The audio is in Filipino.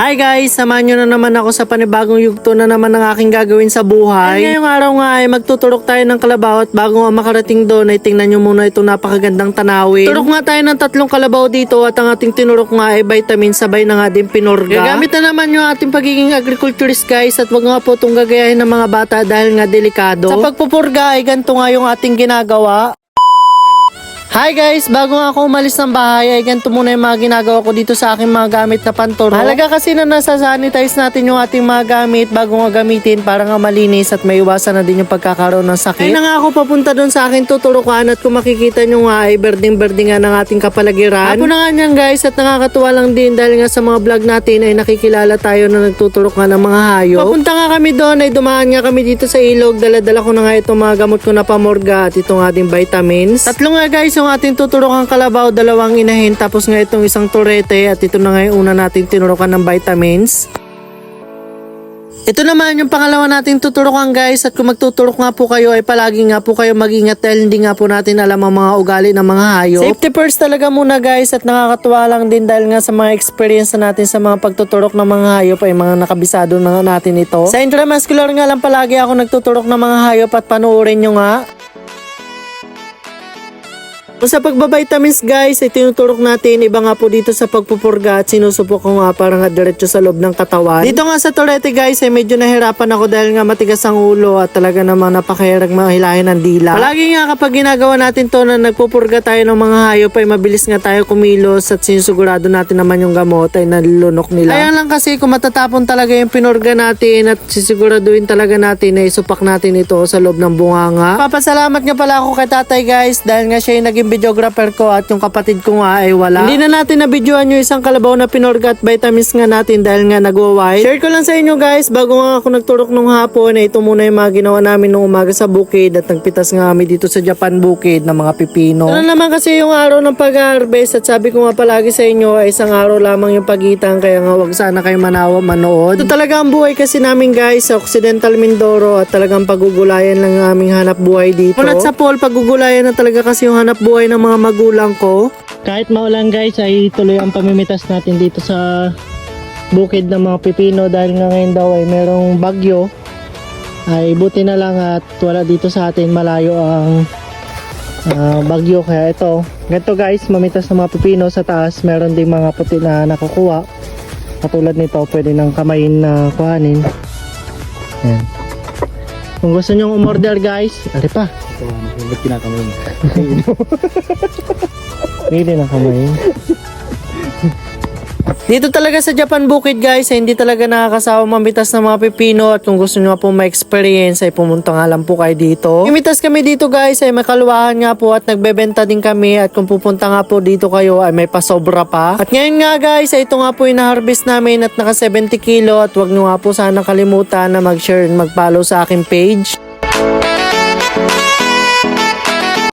Hi guys, samahan nyo na naman ako sa panibagong yugto na naman ng aking gagawin sa buhay. At ngayong araw nga ay magtuturok tayo ng kalabaw at bago nga makarating doon ay tingnan nyo muna itong napakagandang tanawin. Turok nga tayo ng 3 kalabaw dito at ang ating tinurok nga ay vitamin sabay na nga din pinurga. Gagamit na naman yung ating pagiging agriculturist guys at wag nga po itong gagayahin ng mga bata dahil nga delikado. Sa pagpupurga ay ganito nga yung ating ginagawa. Hi guys! Bago nga ako umalis ng bahay ay ganito muna yung mga ginagawa ko dito sa aking mga gamit na panturo. Halaga kasi na nasa-sanitize natin yung ating mga gamit bago nga gamitin para nga malinis at may iwasan na din yung pagkakaroon ng sakit. Ay na nga ako papunta doon sa aking tuturukan at kung makikita nyo nga ay berding-berding nga ng ating kapalagiran. Apo na nga nyan guys at nakakatuwa lang din dahil nga sa mga vlog natin ay nakikilala tayo na nagtuturok nga ng mga hayop. Papunta nga kami doon ay dumaan nga kami dito sa ilog. Dala-dala ko na nga itong mga gamot ko na pamorga at itong ating vitamins. Tatlo nga guys yung ating tuturukan kalabaw, 2 inahin, tapos nga itong isang turete at ito na nga yung una natin tinurukan ng vitamins. Ito naman yung pangalawa nating tuturukan guys at kung magtuturok nga po kayo ay palagi nga po kayo mag-ingat dahil hindi nga po natin alam ang mga ugali ng mga hayop. Safety first talaga muna guys at nakakatuwa lang din dahil nga sa mga experience natin sa mga pagtuturok ng mga hayop ay mga nakabisado na nga natin ito. Sa intramuscular nga lang palagi ako nagtuturok ng mga hayop at panoorin nyo nga. Kung sa pagbabitamins guys ay tinuturok natin, iba nga po dito sa pagpupurga at sinusubok ko nga para nga diretso sa loob ng katawan. Dito nga sa turete guys ay medyo nahirapan ako dahil nga matigas ang ulo at talaga namang napakahirap mahilahin ng dila. Palagi nga kapag ginagawa natin to na nagpupurga tayo ng mga hayop ay mabilis nga tayo kumilos at sinusigurado natin naman yung gamot ay nalulunok nila. Kaya lang kasi kung matatapon talaga yung pinurga natin at sisiguraduhin talaga natin na isupak natin ito sa loob ng bunganga. Papasalamat nga pala ako kay tatay guys dahil nga siya yung naging videographer ko at yung kapatid ko nga ay wala. Hindi na natin na-videoan yung isang kalabaw na pinurga at vitamins nga natin dahil nga nagwa-white. Share ko lang sa inyo guys, bago nga ako nagturok nung hapon ay ito muna yung mga ginawa namin nung umaga sa bukid at nagpitas nga kami dito sa Japan bukid ng mga pipino. Ano naman kasi yung araw ng pag-harvest at sabi ko nga palagi sa inyo ay isang araw lamang yung pagitan kaya nga wag sana kayo manood. Ito talaga ang buhay kasi namin guys sa Occidental Mindoro at talagang pagugulayan lang ang aming hanap buhay dito. At sa pool, pagugulayan na talaga kasi yung hanap buhay ng mga magulang ko. Kahit maulan guys ay tuloy ang pamimitas natin dito sa bukid ng mga pipino dahil nga ngayon daw ay merong bagyo. Ay buti na lang at wala dito sa atin, malayo ang bagyo kaya ito. Ganito guys, mamitas ng mga pipino sa taas, meron ding mga puti na nakukuha. Katulad nito, pwede ng kamayin na kuhanin. Ayan. Kung gusto nyong umorder guys, ari pa. Ba't kinakamayin? Hindi na kamayin. Dito talaga sa Japan bukid guys ay hindi talaga nakakasawa mamitas ng mga pipino at kung gusto nyo po ma-experience ay pumunta nga lang po kayo dito. Mimitas kami dito guys ay may kaluwahan nga po at nagbebenta din kami at kung pupunta nga po dito kayo ay may pasobra pa. At ngayon nga guys ay ito nga po yung na-harvest namin at naka 70 kilo at wag nyo nga po sana kalimutan na mag-share and mag-follow sa aking page.